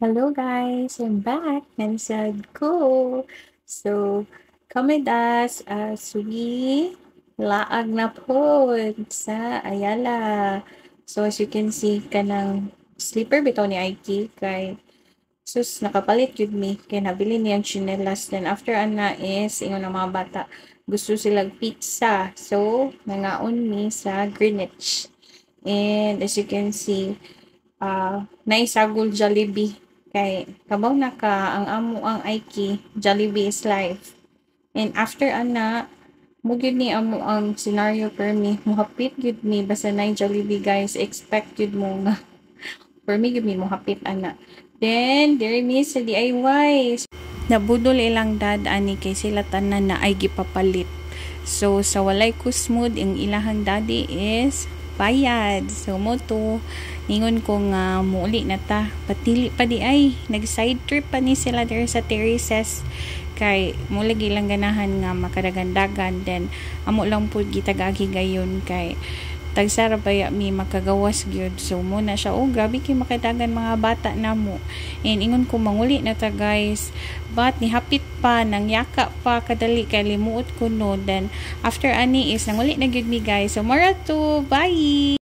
Hello guys, I'm back and said ko. So, come with us as we laag na po sa Ayala. So, as you can see, kanang sleeper bitaw ni Aiki kay sus nakapalit yun mi kay nabili niyang chinelas. Then after ana is ingon ng mga bata gusto silang pizza. So, nangaon mi sa Greenwich. And as you can see, naisagol Jollibee kay kabaw na ka ang amo ang Aiki Jollibee is life. And after ana mo gyud ni amo ang scenario per me mohapit gyud mi basta na Jollibee guys, expect gyud mo nga for me gyud mi mohapit ana. Then diri mi sa DIY nabudol ilang dad ani kay sila tanan na ay gipapalit. So sa walay kusmod ang ilahang daddy is bayad. So mo to ningon ko nga muli na ta patili pa di ay nag side trip pa ni sila there sa terraces kay mula gilang ganahan nga makadagandagan. Then amo lang pud gitagagi gayon kay tagsara baya mi makagawas gyud. So muna siya grabe kay makadagan mga bata namo. And ingon ko manguli na ta guys, but ni hapit pa nang yaka pa kadali kay limuot ko no. Then after ani is nanguli na gyud mi guys. So mara to, bye.